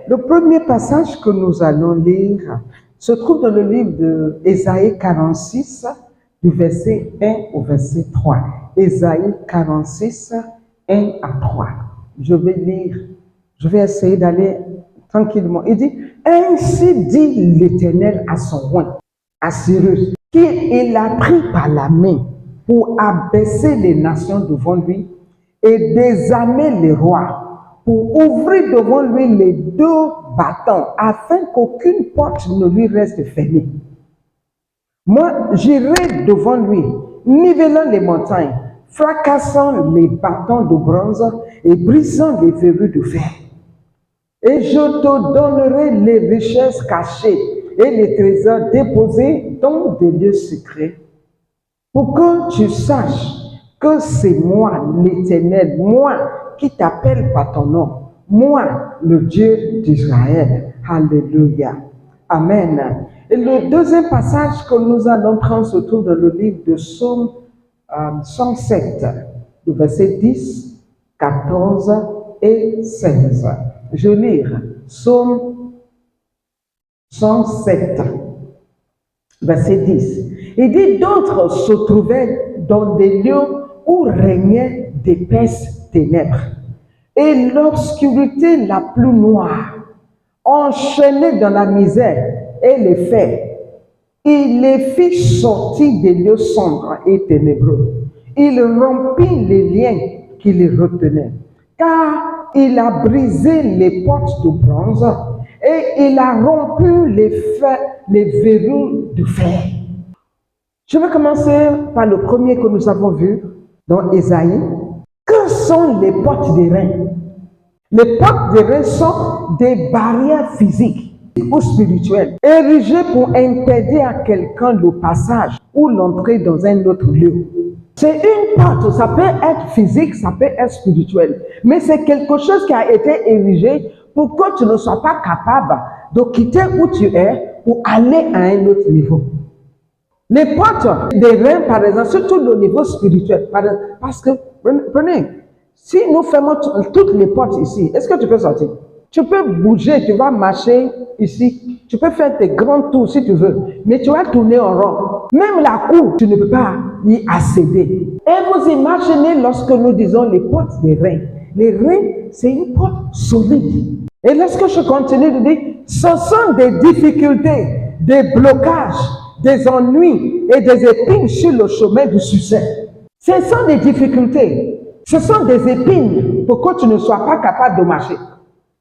Le premier passage que nous allons lire se trouve dans le livre d'Ésaïe 46, du verset 1 au verset 3. Ésaïe 46, 1 à 3. Je vais lire, je vais essayer d'aller tranquillement. Il dit, ainsi dit l'Éternel à son roi, à Cyrus, qu'il a pris par la main pour abaisser les nations devant lui et désarmer les rois, pour ouvrir devant lui les deux battants, afin qu'aucune porte ne lui reste fermée. Moi, j'irai devant lui, nivelant les montagnes, fracassant les bâtons de bronze et brisant les verrous de fer. Et je te donnerai les richesses cachées et les trésors déposés dans des lieux secrets, pour que tu saches que c'est moi, l'Éternel, moi qui t'appelle par ton nom, moi, le Dieu d'Israël. Alléluia. Amen. Et le deuxième passage que nous allons prendre se trouve dans le livre de Psaume 107, le verset 10, 14 et 16. Je lis Psaume 107, verset 10. Il dit, d'autres se trouvaient dans des lieux où régnaient d'épaisses ténèbres et l'obscurité la plus noire, enchaînés dans la misère et les fers. Il les fit sortir des lieux sombres et ténébreux. Il rompit les liens qui les retenaient, car il a brisé les portes de bronze et il a rompu les verrous de fer. Je vais commencer par le premier que nous avons vu dans Ésaïe. Que sont les portes des reins? Les portes des reins sont des barrières physiques ou spirituelles, érigées pour interdire à quelqu'un le passage ou l'entrée dans un autre lieu. C'est une porte, ça peut être physique, ça peut être spirituel, mais c'est quelque chose qui a été érigé pour que tu ne sois pas capable de quitter où tu es pour aller à un autre niveau. Les portes des reins, par exemple, surtout le niveau spirituel, parce que, prenez, si nous fermons toutes les portes ici, est-ce que tu peux sortir? Tu peux bouger, tu vas marcher ici, tu peux faire tes grands tours si tu veux, mais tu vas tourner en rond. Même la cour, tu ne peux pas y accéder. Et vous imaginez lorsque nous disons les portes des reins. Les reins, c'est une porte solide. Et lorsque je continue de dire, ce sont des difficultés, des blocages, des ennuis et des épines sur le chemin du succès. Ce sont des difficultés, ce sont des épines pour que tu ne sois pas capable de marcher.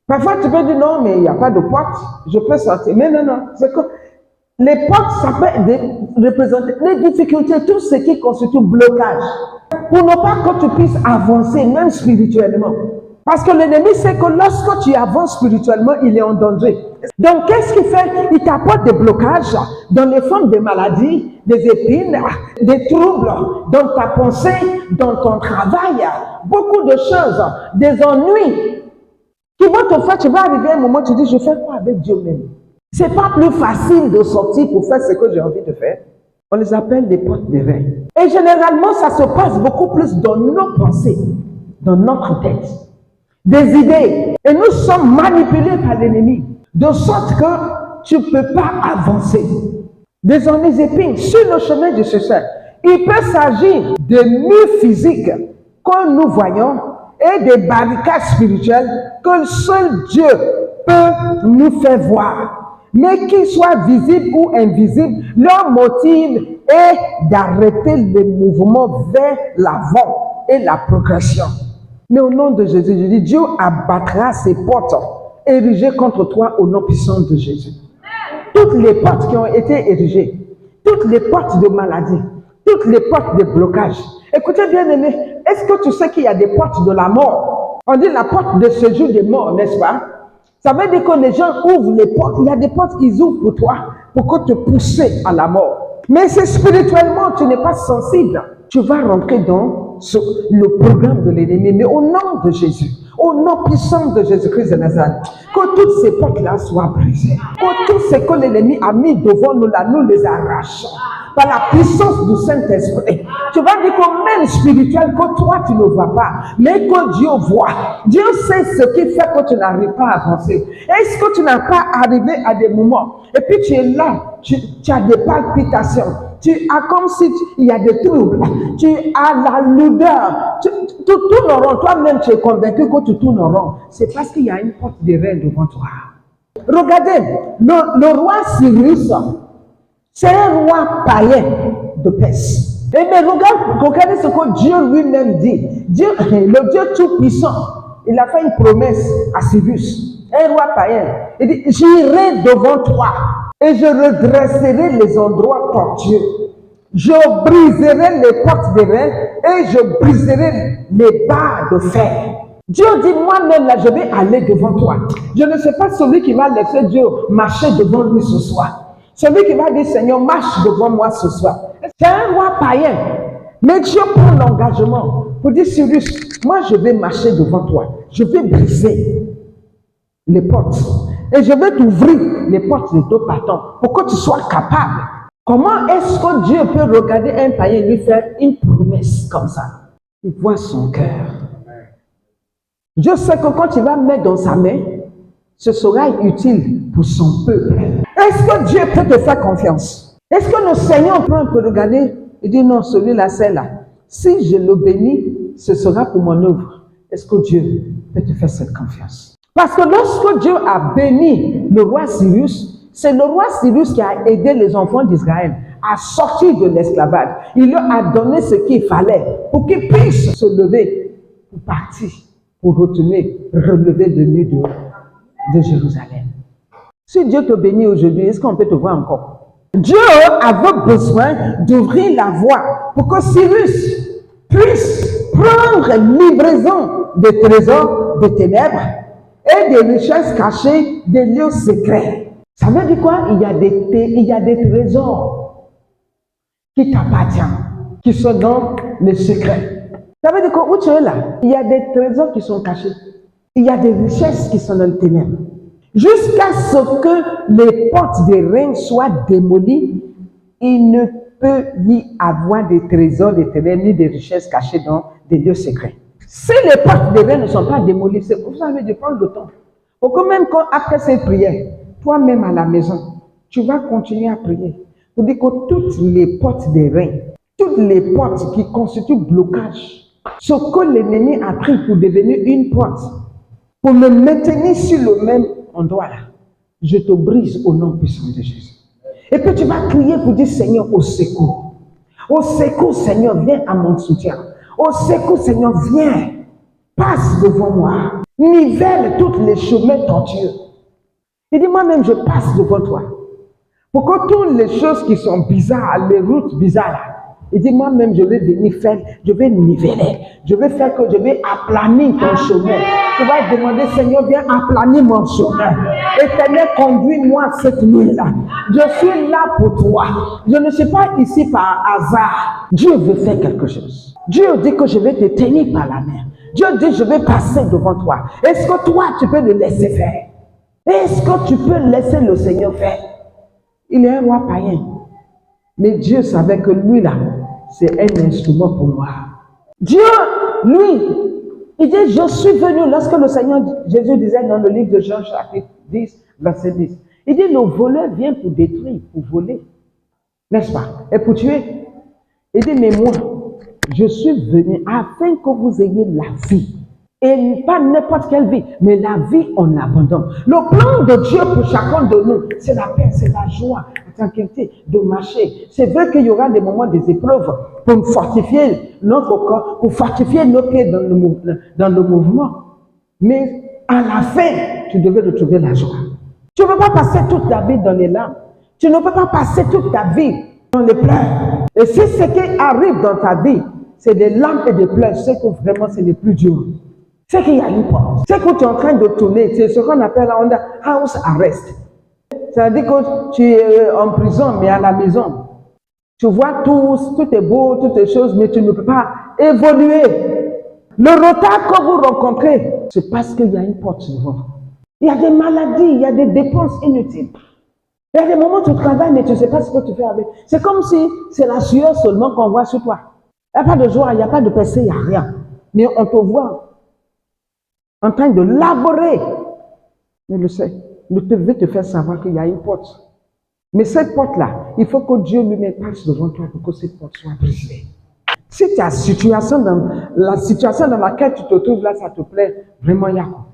Parfois, tu peux dire non, mais il n'y a pas de porte, je peux sortir. Mais non, c'est que les portes, ça peut représenter les difficultés, tout ce qui constitue blocage, pour ne pas que tu puisses avancer, même spirituellement. Parce que l'ennemi sait que lorsque tu avances spirituellement, il est en danger. Donc, qu'est-ce qu'il fait? Il t'apporte des blocages dans les formes de maladies, des épines, des troubles dans ta pensée, dans ton travail, beaucoup de choses, des ennuis qui vont te faire, tu vas arriver à un moment, tu dis, je fais quoi avec Dieu même? C'est pas plus facile de sortir pour faire ce que j'ai envie de faire. On les appelle des portes des reins. Et généralement, ça se passe beaucoup plus dans nos pensées, dans notre tête. Des idées. Et nous sommes manipulés par l'ennemi. De sorte que tu ne peux pas avancer. Des ennuis épines sur le chemin du succès. Il peut s'agir de murs physiques que nous voyons et des barricades spirituelles que seul Dieu peut nous faire voir. Mais qu'ils soient visibles ou invisibles, leur motif est d'arrêter le mouvement vers l'avant et la progression. Mais au nom de Jésus, je dis, Dieu abattra ses portes érigées contre toi au nom puissant de Jésus. Toutes les portes qui ont été érigées, toutes les portes de maladie, toutes les portes de blocage. Écoutez bien aimé, est-ce que tu sais qu'il y a des portes de la mort? On dit la porte de séjour des morts, n'est-ce pas? Ça veut dire que les gens ouvrent les portes. Il y a des portes qu'ils ouvrent pour toi, pour que te pousser à la mort. Mais c'est spirituellement, tu n'es pas sensible. Tu vas rentrer dans le programme de l'ennemi. Mais au nom de Jésus, au nom puissant de Jésus-Christ de Nazareth, que toutes ces portes-là soient brisées. Que tout ce que l'ennemi a mis devant nous là, nous les arrachons. par la puissance du Saint-Esprit. Tu vas dire qu'au même spirituel que toi, tu ne vois pas, mais que Dieu voit. Dieu sait ce qui fait que tu n'arrives pas à avancer. Est-ce que tu n'as pas arrivé à des moments, et puis tu es là, tu as des palpitations, tu as comme si il y a des troubles, tu as la lourdeur, tu tournes en rond, toi-même tu es convaincu que tu tournes en rond. C'est parce qu'il y a une porte de reine devant toi. Regardez, le roi Cyrus, c'est un roi païen de Perse. Et bien, regardez ce que Dieu lui-même dit. Dieu, le Dieu tout-puissant, il a fait une promesse à Cyrus, un roi païen. Il dit, j'irai devant toi et je redresserai les endroits tortueux. Je briserai les portes des reins et je briserai les barres de fer. Dieu dit, moi-même, là, je vais aller devant toi. Je ne sais pas celui qui va laisser Dieu marcher devant lui ce soir. Celui qui va dire, Seigneur, marche devant moi ce soir. C'est un roi païen. Mais Dieu prend l'engagement pour dire, Cyrus, moi, je vais marcher devant toi. Je vais briser les portes. Et je vais t'ouvrir les portes de deux partants pour que tu sois capable. Comment est-ce que Dieu peut regarder un païen et lui faire une promesse comme ça? Il voit son cœur. Je sais que quand il va mettre dans sa main, ce sera utile pour son peuple. Est-ce que Dieu peut te faire confiance? Est-ce que le Seigneur peut regarder et dire non, celui-là, c'est là. Si je le bénis, ce sera pour mon œuvre. Est-ce que Dieu peut te faire cette confiance? Parce que lorsque Dieu a béni le roi Cyrus, c'est le roi Cyrus qui a aidé les enfants d'Israël à sortir de l'esclavage. Il leur a donné ce qu'il fallait pour qu'ils puissent se lever pour partir, pour relever le mur de Jérusalem. Si Dieu te bénit aujourd'hui, est-ce qu'on peut te voir encore? Dieu avait besoin d'ouvrir la voie pour que Cyrus puisse prendre livraison des trésors des ténèbres et des richesses cachées des lieux secrets. Ça veut dire quoi? Il y a des trésors qui t'appartiennent, qui sont dans les secrets. Ça veut dire que où tu es là, il y a des trésors qui sont cachés. Il y a des richesses qui sont dans les ténèbres. Jusqu'à ce que les portes des reins soient démolies, il ne peut y avoir des trésors des ténèbres ni des richesses cachées dans des lieux secrets. Si les portes des reins ne sont pas démolies, c'est pour ça que je prends le temps. Pour que même après cette prière, toi-même à la maison, tu vas continuer à prier. Pour dire que toutes les portes des reins, toutes les portes qui constituent blocage, ce que l'ennemi a pris pour devenir une porte, pour me maintenir sur le même endroit là, je te brise au nom puissant de Jésus. Et puis tu vas crier pour dire, Seigneur, au secours. Au secours, Seigneur, viens à mon soutien. Au secours, Seigneur, viens. Passe devant moi. Nivelle tous les chemins tortueux. Il dit, moi-même, je passe devant toi. Pour que toutes les choses qui sont bizarres, les routes bizarres là, il dit, moi-même, je vais venir faire, je vais niveler. Je vais faire que je vais aplanir ton chemin. Tu vas demander, Seigneur, viens aplanir mon chemin. Éternel, conduis-moi cette nuit-là. Je suis là pour toi. Je ne suis pas ici par hasard. Dieu veut faire quelque chose. Dieu dit que je vais te tenir par la main. Dieu dit, je vais passer devant toi. Est-ce que toi, tu peux le laisser faire? Est-ce que tu peux laisser le Seigneur faire? Il est un roi païen. Mais Dieu savait que lui, là, c'est un instrument pour moi. Dieu, lui, il dit, je suis venu, lorsque le Seigneur Jésus disait dans le livre de Jean, chapitre 10, verset 10, il dit, le voleur vient pour détruire, pour voler, n'est-ce pas? Et pour tuer. Il dit, mais moi, je suis venu afin que vous ayez la vie. Et pas n'importe quelle vie, mais la vie en abondance. Le plan de Dieu pour chacun de nous, c'est la paix, c'est la joie, la tranquillité, de marcher. C'est vrai qu'il y aura des moments, des épreuves pour fortifier notre corps, pour fortifier nos pieds dans le mouvement. Mais à la fin, tu devais retrouver la joie. Tu ne peux pas passer toute ta vie dans les larmes. Tu ne peux pas passer toute ta vie dans les pleurs. Et si ce qui arrive dans ta vie, c'est des larmes et des pleurs, c'est que vraiment c'est le plus dur. C'est qu'il y a une porte. C'est que tu es en train de tourner. C'est ce qu'on appelle under house arrest. C'est-à-dire que tu es en prison, mais à la maison. Tu vois tout est beau, toutes les choses, mais tu ne peux pas évoluer. Le retard que vous rencontrez, c'est parce qu'il y a une porte devant vous. Il y a des maladies, il y a des dépenses inutiles. Il y a des moments où tu travailles, mais tu ne sais pas ce que tu fais avec. C'est comme si c'est la sueur seulement qu'on voit sur toi. Il n'y a pas de joie, il n'y a pas de passé, il n'y a rien. Mais on te voit en train de laborer. Mais le veut te faire savoir qu'il y a une porte. Mais cette porte-là, il faut que Dieu lui passe devant toi pour que cette porte soit brisée. Si la situation dans laquelle tu te trouves là, ça te plaît, vraiment, il y a quoi.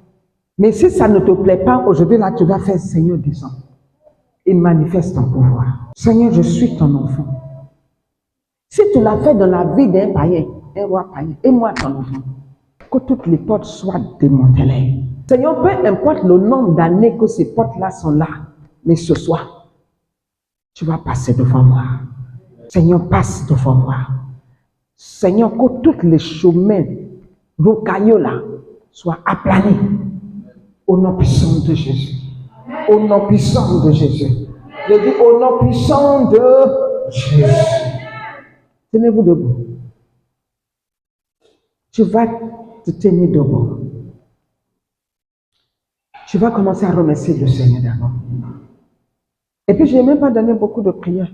Mais si ça ne te plaît pas, aujourd'hui, là, tu vas faire Seigneur, descends et manifeste ton pouvoir. Seigneur, je suis ton enfant. Si tu l'as fait dans la vie d'un païen, un roi païen, et moi ton enfant, que toutes les portes soient démantelées. Seigneur, peu importe le nombre d'années que ces portes-là sont là, mais ce soir, tu vas passer devant moi. Seigneur, passe devant moi. Seigneur, que tous les chemins rocailleux là soient aplanés. Au nom puissant de Jésus. Au nom puissant de Jésus. Je dis au nom puissant de Jésus. Tenez-vous debout. Tu vas te tenir debout. Tu vas commencer à remercier le Seigneur d'abord. Et puis, je n'ai même pas donné beaucoup de prières.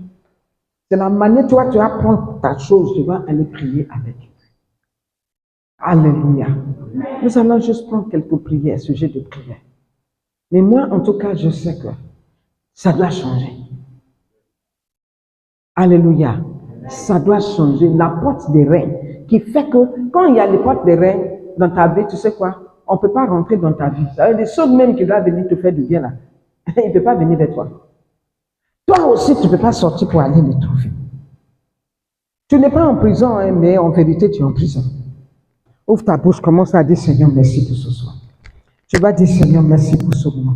C'est la manière, toi, tu vas prendre ta chose, tu vas aller prier avec. Alléluia. Nous allons juste prendre quelques prières, sujet de prière. Mais moi, en tout cas, je sais que ça doit changer. Alléluia. Ça doit changer. La porte des reins qui fait que quand il y a les portes des reins dans ta vie, tu sais quoi? On ne peut pas rentrer dans ta vie. Ça veut dire, ceux même qui doivent venir te faire du bien là, il ne peut pas venir vers toi. Toi aussi, tu ne peux pas sortir pour aller les trouver. Tu n'es pas en prison, hein, mais en vérité, tu es en prison. Ouvre ta bouche, commence à dire Seigneur, merci pour ce soir. Tu vas dire Seigneur, merci pour ce moment.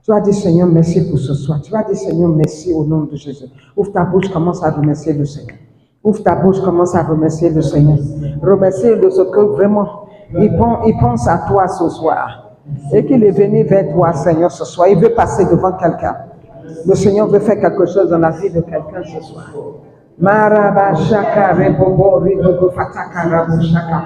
Tu vas dire Seigneur, merci pour ce soir. Tu vas dire Seigneur, merci au nom de Jésus. Ouvre ta bouche, commence à remercier le Seigneur. Ouvre ta bouche, commence à remercier le Seigneur. Remercier de ce que vraiment, il pense à toi ce soir. Et qu'il est venu vers toi, Seigneur, ce soir. Il veut passer devant quelqu'un. Le Seigneur veut faire quelque chose dans la vie de quelqu'un ce soir. Maraba shaka rebobo ribobo fataka rabo shaka.